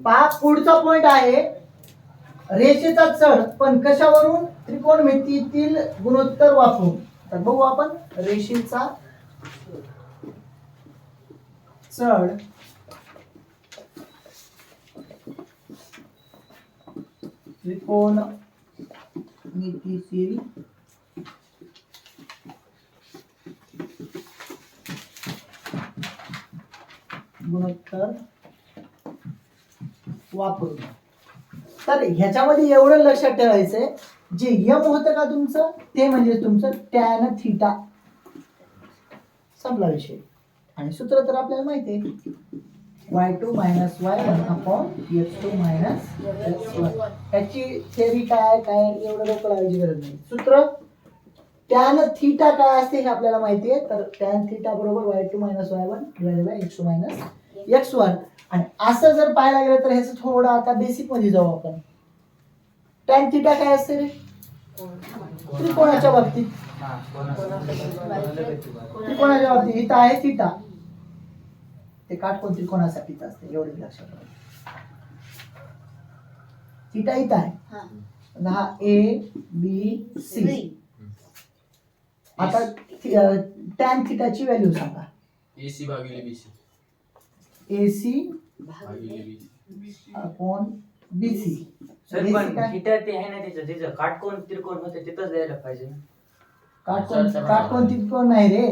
पहा पुढचा पॉइंट आहे रेषेचा चढ पण कशावरून त्रिकोणमितीतील गुणोत्तर वापरून. तर बघू आपण रेषेचा चढ त्रिकोणमितीतील गुणोत्तर वापरून. तर ह्याच्यामध्ये एवढं लक्षात ठेवायचंय जे यम होतं का तुमचं ते म्हणजे तुमचं टॅन थीटा. संपला विषय. आणि सूत्र तर आपल्याला माहिती आहे y2 - y1 upon x2 - x1. ह्याची थेअरी काय काय एवढं डोकं लावायची गरज नाही. सूत्र टॅन थीटा काय असते हे आपल्याला माहिती आहे. तर टॅन थीटा बरोबर y2 - y1 divided by x2 - x1. आणि असं जर पाहायला गेलं तर ह्याचं थोडं आता बेसिक मध्ये जाऊ आपण. टॅन थीटा काय असते रे त्रिकोणाच्या बाबतीत. त्रिकोणाच्या बाबतीत इथं आहे थीटा ते काटकोन त्रिकोणासाठीच असते एवढे लक्षात ठेवा. थीटा इथं आहे हा ए बी सी. आता टॅन थीटाची व्हॅल्यू सांगा. AC भागिले BC. AC upon BC. Sir पण थीटा ते आहे ना त्याचं काटकोन त्रिकोण होते तिथंच द्यायला पाहिजे. काटकोन त्रिकोण नाही रे.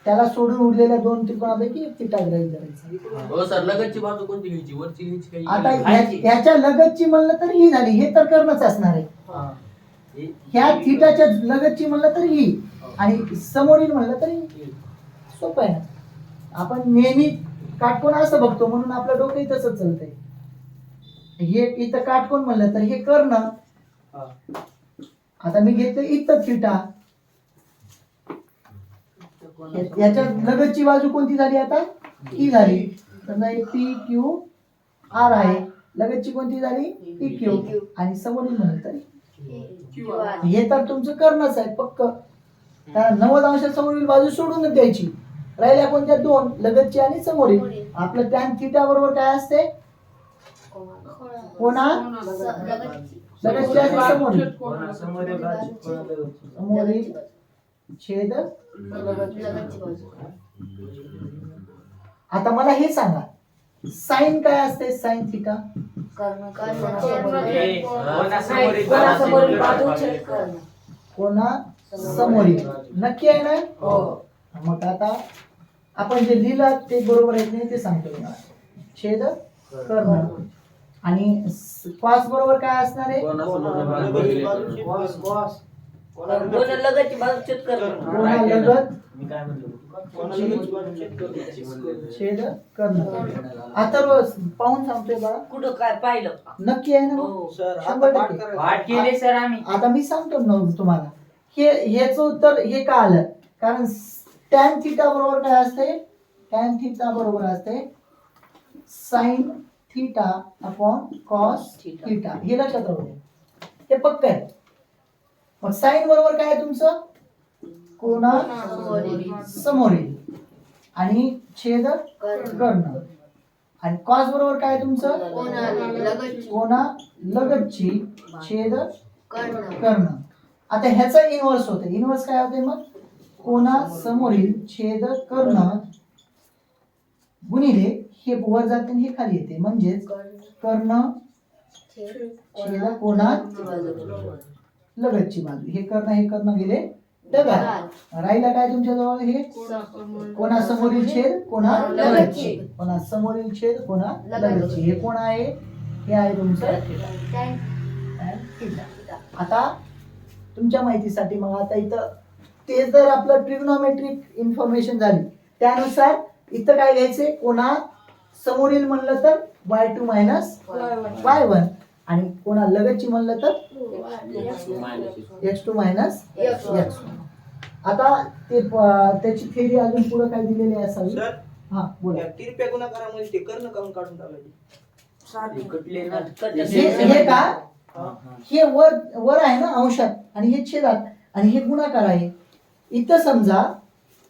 त्याला सोडून उरलेल्या दोन त्रिकोणापैकी एक थीटा गृहीत धरायचा. हो सर लगतची बाजू कोणती घ्यायची वरची घ्यायची काही. आता ह्याच्या लगतची म्हणलं तर ही झाली. हे तर करणंच असणार आहे. ह्या थीटाच्या लगतची म्हणलं तर ही आणि समोरील म्हणलं तरी सोपं आहे ना. आपण नेहमी काटकोन असं बघतो म्हणून आपलं डोकं तसंच चालतंय. हे इथं काटकोन म्हणलं तर हे कर्ण. आता मी घेतलं इथं थीटा. याच्या लगतची बाजू कोणती झाली आता ही झाली. समजा पी क्यू आर आहे. लगतची कोणती झाली पी क्यू आणि समोरील म्हणलं तरी हे तर तुमचं कर्णच आहे पक्क. कारण 90 अंश समोरील बाजू सोडूनच द्यायची. राहिल्या कोणत्या दोन लगतची आणि समोरील. आपलं टॅन थीटा बरोबर काय असते कोणा लगतची आणि समोरील. समोरील छेद. आता मला हे सांगा साइन काय असते. साइन थीटा कोणा समोरील. नक्की आहे ना. मग आता आपण जे लिहिलं ते बरोबर आहे नाही ते सांगतो तुम्हाला. छेद कर्ण आणि कॉस बरोबर काय असणार आहे लगतची बाजू छेद कर्ण. कोणा लगत छेद कर्ण. आता पाहून सांगतोय बाळा कुठं काय पाहिलं नक्की आहे ना. 100% पाठ केले सर आम्ही. आता मी सांगतो ना तुम्हाला ह्याचं उत्तर हे का आलं कारण टॅन थीटा बरोबर काय असते. टॅन थीटा बरोबर असते sine theta upon cos theta. हे लक्षात राहू दे. हे पक्क आहे. मग साइन बरोबर काय आहे तुमचं कोणा समोरील आणि छेद कर्ण आणि कॉस बरोबर काय आहे तुमचं कोणा लगतची छेद कर्ण. आता ह्याचा इनव्हर्स होते. इनव्हर्स काय होते मग कोणा समोरील छेद कर्ण गुणिले हे वर जाते हे खाली येते म्हणजेच कर्ण छेद कोणा लगतची बाजू. हे कर्ण गेले डब्यात. राहिला काय तुमच्या जवळ हे कोणा समोरील छेद कोणा लगतची. कोणा समोरील छेद कोणा लगतची. हे कोण आहे हे आहे तुमचं थीटा. आता तुमच्या माहितीसाठी मग आता इथं ते जर आपलं ट्रिग्नोमेट्रिक इन्फॉर्मेशन झाली त्यानुसार इथं काय घ्यायचे कोणा समोरील म्हणलं तर y2 - y1 आणि कोणा लगतची म्हणलं तर x2 - x1. आता ते त्याची थेरी अजून पुढे काय दिलेली असावी. हा बोला. तिरप्या गुणाकारामध्ये ते कर्ण काढून टाकायचे. हे का हे वर आहे ना अंशात आणि हे छेदात आणि हे गुणाकार आहे. इथं समजा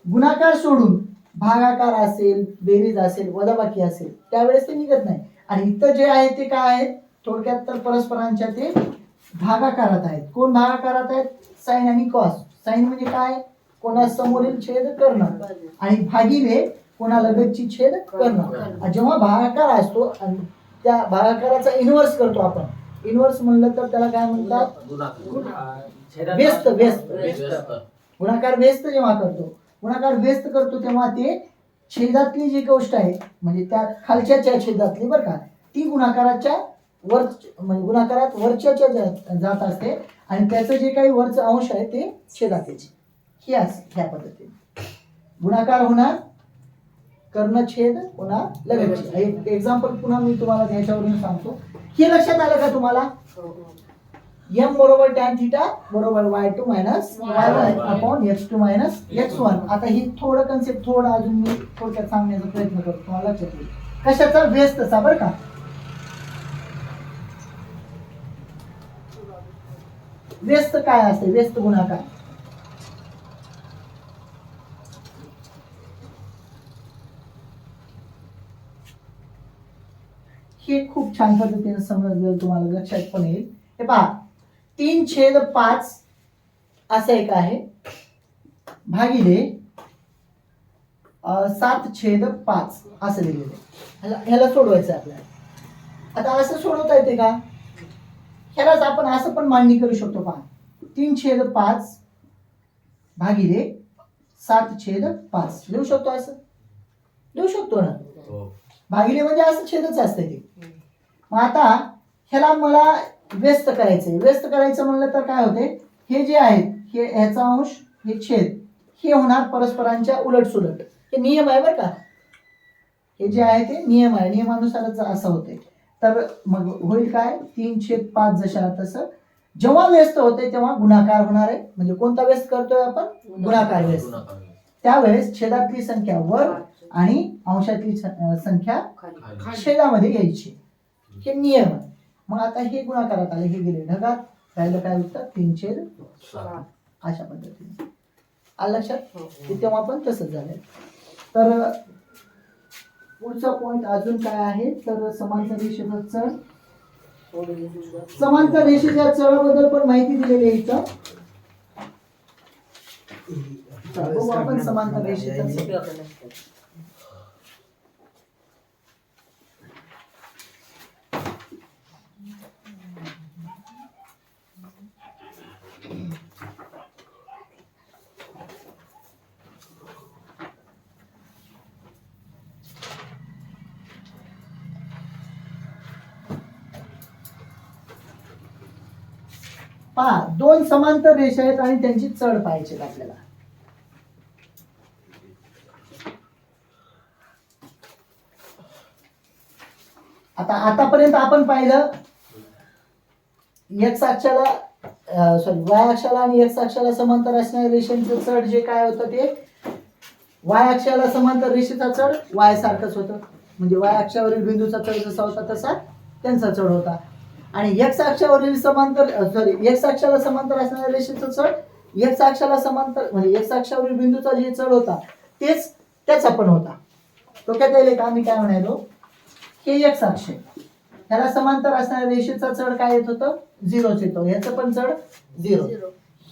गुणाकार सोडून भागाकार असेल, बेरीज असेल, वजाबाकी असेल त्यावेळेस ते निघत नाही. आणि इथं जे आहे ते काय आहेत, थोडक्यात तर परस्परांच्या ते भागाकारात आहेत. कोण भागाकारात आहेत? साइन आणि कॉस. साइन म्हणजे काय? कोणा समोरील छेद कर्ण, आणि भागिले कोणा लगतची छेद कर्ण. जेव्हा भागाकार असतो आणि त्या भागाकाराचा इन्व्हर्स करतो आपण, इन्व्हर्स म्हणलं तर त्याला काय म्हणतात? व्यस्त. गुणाकार व्यस्त जेव्हा करतो, गुणाकार व्यस्त करतो तेव्हा ते छेदातली जी गोष्ट आहे म्हणजे त्या खालच्या छेदातली बरं का, ती गुणाकाराच्या वर म्हणजे गुणाकारात वरच्या जात असते आणि त्याचं जे काही वरचं अंश आहे ते छेदात यायचे. ह्या पद्धतीने गुणाकार होणार, कर्णछेद होणार लगतची. एक एक्झाम्पल पुन्हा मी तुम्हाला ह्याच्यावरून सांगतो. हे लक्षात आलं का तुम्हाला? m बरोबर tan थीटा बरोबर y2 minus y1 upon x2 minus x1. आता ही थोडं कन्सेप्ट थोडं अजून मी थोडक्यात सांगण्याचा प्रयत्न करतो, तुम्हाला लक्षात येईल. कशाचा? व्यस्तचा बरं का. व्यस्त काय असते? व्यस्त गुणाकार. हे खूप छान पद्धतीने समजलं, तुम्हाला लक्षात पण येईल. हे पहा, 3/5 असं एक आहे भागिले 7/5 असं दिलेलं आहे. ह्याला सोडवायचं आपल्याला. आता असं सोडवता येते का? ह्यालाच आपण असं पण मांडणी करू शकतो. पहा, 3/5 भागिले 7/5 लिहू शकतो. असं लिहू शकतो ना? भागिले म्हणजे असं छेदच असते ते. मग आता ह्याला मला व्यस्त करायचंय. व्यस्त करायचं म्हणलं तर काय होते, हे जे आहेत हे ह्याचा अंश, हे छेद, हे होणार परस्परांच्या उलट सुलट. हे नियम आहे बरं का. हे जे आहे ते नियम आहे, नियमानुसारच असं होते. तर मग होईल काय, 3/5 जशा तसं. जेव्हा व्यस्त होते तेव्हा गुणाकार होणार आहे. म्हणजे कोणता व्यस्त करतोय आपण? गुणाकार व्यस्त. त्यावेळेस छेदातली संख्या वर आणि अंशातली संख्या छेदामध्ये यायची. हे नियम आहे. मग आता हे गुणाकारात आले, हे गेले ढगात, राहिलं काय उत्तर? 3/7 अशा पद्धतीने. आलं लक्षात? तेव्हा पण तसंच झालंय. तर पुढचा पॉइंट अजून काय आहे तर समांतर रेषेचा चढ. समांतर रेषेच्या चढाबद्दल पण माहिती दिलेली आहे इथं. बघू आपण समांतर रेषेचा चढ. पहा, दोन समांतर रेषा आहेत आणि त्यांची चढ पाहायची आपल्याला. आता आतापर्यंत आपण पाहिलं एक्स अक्षाला वाय अक्षाला आणि एक्स अक्षाला समांतर असणाऱ्या रेषेचं चढ जे काय होतं ते वाय अक्षाला समांतर रेषेचा चढ वाय सारखंच होतं. म्हणजे वाय अक्षावरील बिंदूचा चढ जसा होता तसा त्यांचा चढ होता. आणि एक्स अक्षावरील एक्स अक्षाला समांतर असणाऱ्या रेषेचं चढ एक्स अक्षाला समांतर म्हणजे एक्स अक्षावरील बिंदूचा जे चढ होता तेच त्याचा पण होता. डोक्यात येईल का मी काय म्हणालो? हे एक्स अक्ष आहे, त्याला समांतर असणाऱ्या रेषेचा चढ काय येत होतं? 0च येतो. ह्याचं पण चढ 0.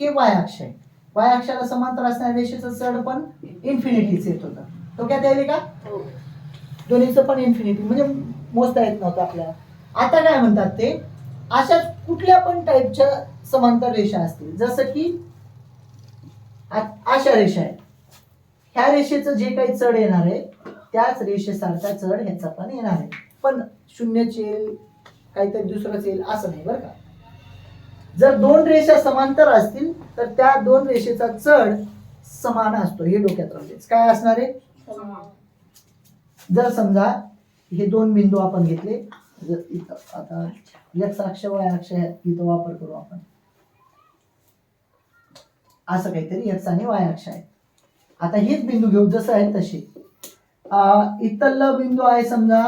हे वाय अक्ष आहे, वाय अक्षाला समांतर असणाऱ्या रेषेचं चढ पण इन्फिनिटीच येत होतं. डोक्यात येईल का? दोन्हीचं पण इन्फिनिटी म्हणजे मोजता येत नव्हतं आपल्याला. आता काय म्हणतात ते, अशा कुठल्या पण टाईपच्या समांतर रेषा असतील, जसं की अशा रेषा आहेत, ह्या रेषेचं जे काही चढ येणार आहे त्याच रेषेसारखा चढ ह्याचा पण येणार आहे. पण शून्यच येईल, काहीतरी दुसरंच येईल असं नाही बरं का. जर दोन रेषा समांतर असतील तर त्या दोन रेषेचा चढ समान असतो. हे डोक्यात राहते. काय असणार आहे? जर समजा हे दोन बिंदू आपण घेतले, जर इथं आता एक्स अक्ष वाय अक्ष इथं वापर करू आपण, असं काहीतरी एक्स आणि वाय अक्ष आहे. आता हेच बिंदू घेऊ जसं आहे तसे. इथला बिंदू आहे समजा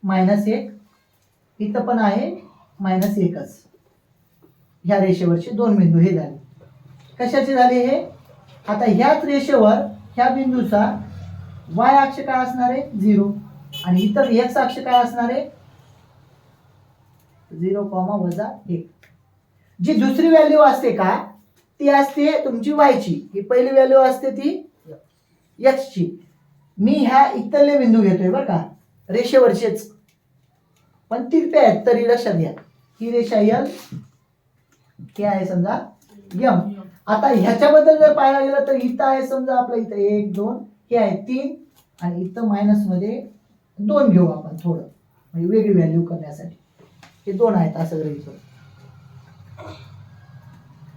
-1, इथं पण आहे -1च. ह्या रेषेवरचे दोन बिंदू हे झाले. कशाचे झाले हे? आता ह्याच रेषेवर ह्या बिंदूचा वाय अक्ष काय असणार आहे 0 आणि इतर एक्स अक्ष काय असणार आहे 0,-1. जी दुसरी व्हॅल्यू असते का ती असते तुमची वायची, ही पहिली व्हॅल्यू असते ती एक्सची. मी ह्या इथले बिंदू घेतोय बरं का, रेषेवरचेच, पण तिरपे आहेत तरी लक्षात घ्या. ही रेषा यल, हे आहे समजा यम. आता ह्याच्याबद्दल जर पाहायला गेलं तर इथं आहे समजा आपलं इथं 1 2 हे आहे 3 आणि इथं मायनस मध्ये 2 घेऊ आपण थोडं, म्हणजे वेगळी व्हॅल्यू करण्यासाठी. हे 2 आहेत असं गृहीत धरू.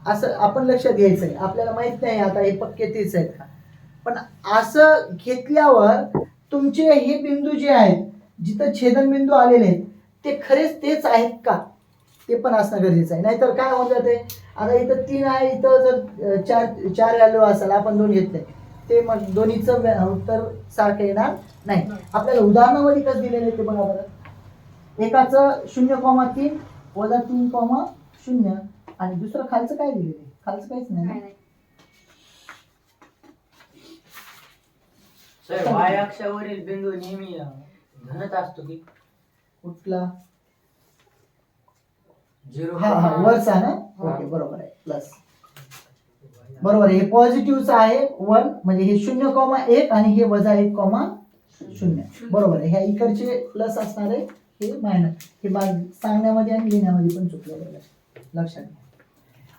असं आपण लक्षात घ्यायचं आहे. आपल्याला माहित नाही आता हे पक्के तेच आहेत का, पण असं घेतल्यावर तुमचे हे बिंदू जे आहेत जिथं छेदनबिंदू आलेले आहेत ते खरेच तेच आहेत का ते पण असणं गरजेचं आहे. नाहीतर काय होऊन जाते, आता इथं 3 आहे, इथं जर चार व्हॅल्यू असेल, आपण 2 घेतले, ते मग दोन्हीचं उत्तर सारखं येणार नाही. आपल्याला उदाहरणामध्ये कसं दिलेलं ते बघा बरं. एकाचं 0,3 वजा 3,0 आणि दुसरं खालचं काय दिलेलं आहे, खालचं काहीच नाही ना? सर वाय अक्षावरील बिंदू नेहमी धनच असतो की कुठला? 0. हा वरचा ना, ओके बरोबर आहे, प्लस बरोबर आहे. हे पॉझिटिव्हचं आहे 1 म्हणजे हे 0,1 आणि हे वजा 1,0 बरोबर आहे. ह्या इकडचे प्लस असणार आहे, हे मायनस. हे सांगण्यामध्ये आणि लिहिण्यामध्ये पण चुकलेलं आहे, लक्षात घ्या.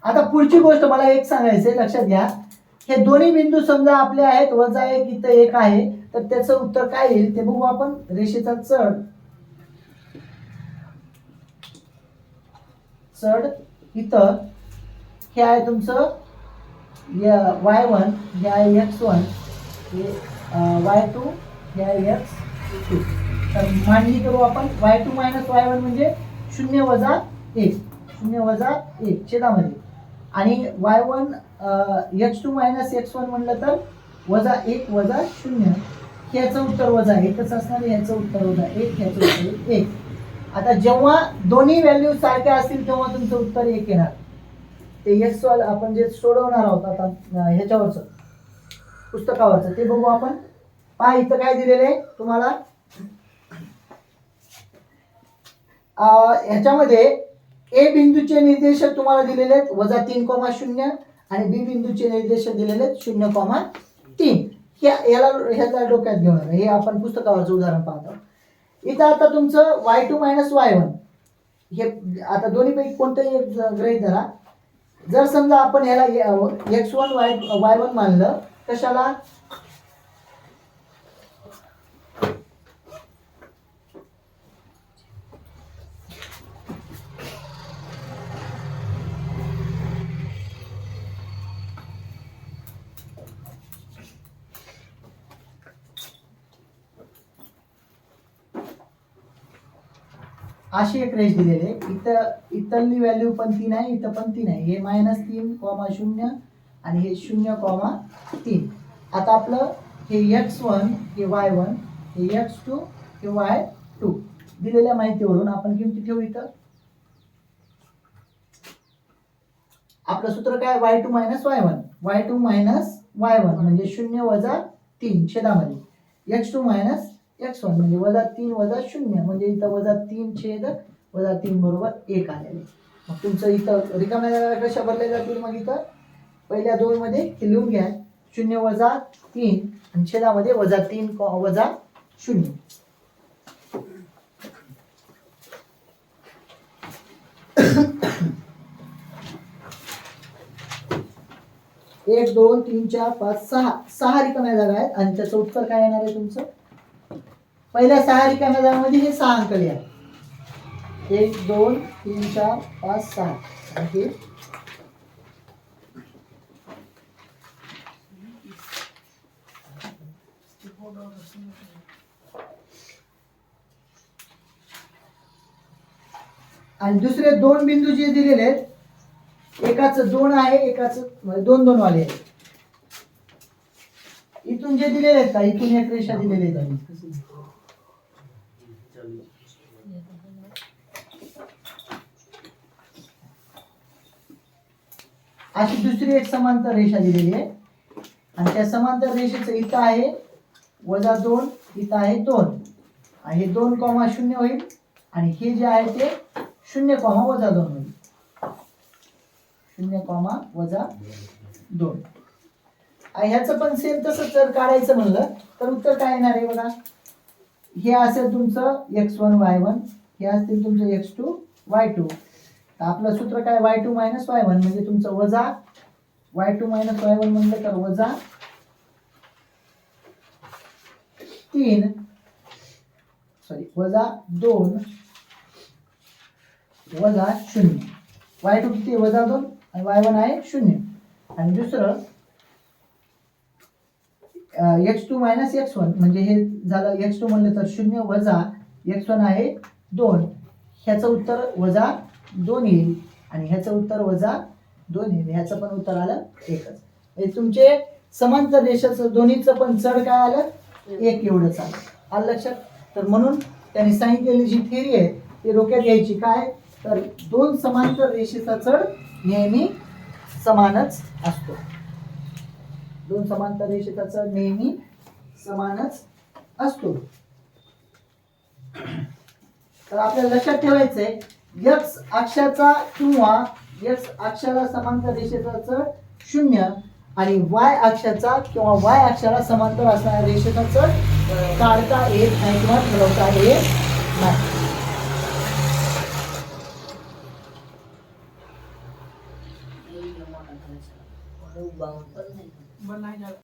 आता पुढची गोष्ट मला एक सांगायचंय, लक्षात घ्या. हे दोन्ही बिंदू समजा आपले आहेत, वजा 1 इथं 1 आहे, तर त्याचं उत्तर काय येईल ते बघू आपण. रेषेचा चढ इथं हे आहे तुमचं y1, हे आहे x1, हे y2, हे आहे x2. तर मांडणी करू आपण. y2 मायनस y1 म्हणजे 0 वजा 1, 0 वजा 1 छेदामध्ये, आणि y1 x2 मायनस x1 म्हणलं तर वजा 1 वजा 0. ह्याचं उत्तर वजा 1च असणार, ह्याचं उत्तर वजा 1, ह्याचं उत्तर 1. आता जेव्हा दोन्ही व्हॅल्यू सारख्या असतील तेव्हा तुमचं उत्तर 1 येणार. ते एक्स वाला आपण जे सोडवणार आहोत आता ह्याच्यावरचं पुस्तकावरचं ते बघू आपण. पहा इथं काय दिलेलं आहे तुम्हाला. ह्याच्यामध्ये ए बिंदूचे निर्देशक तुम्हाला दिलेले आहेत वजा 3,0 आणि बी बिंदूचे निर्देशक दिलेले आहेत 0,3. ह्याला डोक्यात घेऊन हे आपण पुस्तकावरचं उदाहरण पाहतो. इथं आता तुमचं y2 मायनस y1 हे आता दोन्हीपैकी कोणतंही एक गृहीत धरा. जर समजा आपण ह्याला x1 y1 मानलं, कशाला? अशी एक रेष दिलेली आहे. इथं इथली व्हॅल्यू पण 3 आहे, इथं पण 3 आहे. हे -3,0 आणि हे 0,3. आता आपलं हे x1 हे y1 हे x2 हे y2 दिलेल्या माहितीवरून आपण किमती ठेवू. इथं आपलं सूत्र काय y2 minus y1, y2 minus y1 म्हणजे 0 वजा 3 छेदामध्ये, x2 मायनस x1 म्हणजे वजा 3 वजा 0 म्हणजे इथं वजा 3 छेद वजा 3 बरोबर 1 आलेले. मग तुमचं इथं रिकाम्या जागा कशा भरल्या जातील, मग इथं पहिल्या 2 मध्ये हे लिहून घ्या 0 वजा 3 आणि छेदामध्ये वजा 3 वजा 0. एक 2 3 4 5 6 रिकाम्या जागा आहेत आणि त्याचं उत्तर काय येणार आहे तुमचं. पहिल्या 6 रिकाम्या जागांमध्ये हे 6 अंक लिहा. 1 2 3 4 5 6 आणि आणि दुसरे 2 बिंदू जे दिलेले आहेत, एकाचं 2 आहे, एकाचं 2 वाले आहे. इथून जे दिलेले आहेत का, इथून एक रेषा दिलेली आहे. अशी दुसरी एक समांतर रेषा दिलेली आहे आणि त्या समांतर रेषेचं इथं आहे वजा 2 इथं आहे 2 आणि हे 2 कॉमा 0 होईल आणि हे जे आहे ते 0 कॉमा वजा 2 होईल. 0 कॉमा वजा 2. ह्याचं पण सेम तसंच जर काढायचं म्हणलं तर उत्तर काय येणार आहे बघा. हे असेल तुमचं x1 y1, हे असतील तुमचं x2 y2. तर आपलं सूत्र काय y2 मायनस y1 म्हणजे तुमचं वजा y2 मायनस y1 म्हणलं तर वजा 3 वजा 2 वजा 0. y2 किती आहे? वजा 2 आणि y1 आहे 0. आणि दुसरं x2 मायनस x1 म्हणजे हे झालं x2 म्हणलं तर 0 वजा x1 आहे 2. ह्याचं उत्तर वजा 2 येईल आणि ह्याचं उत्तर वजा 2 येईल. ह्याचं पण उत्तर आलं एकच. हे तुमचे समांतर रेषाचं दोन्हीचं पण चढ काय आलं? 1 एवढंच आलं. आलं लक्षात? तर म्हणून त्यांनी सांगितलेली जी थिअरी आहे ती डोक्यात घ्यायची. काय तर 2 समांतर रेषेचा चढ नेहमी समानच असतो. 2 समांतर रेषेचा चढ नेहमी समानच असतो. तर आपल्याला लक्षात ठेवायचंय x अक्षाचा किंवा x अक्षाला समांतर रेषेचा चढ 0 आणि y अक्षाचा किंवा y अक्षाला समांतर असणाऱ्या रेषेचा चढ काढता येत नाही किंवा ठरवता येत नाही.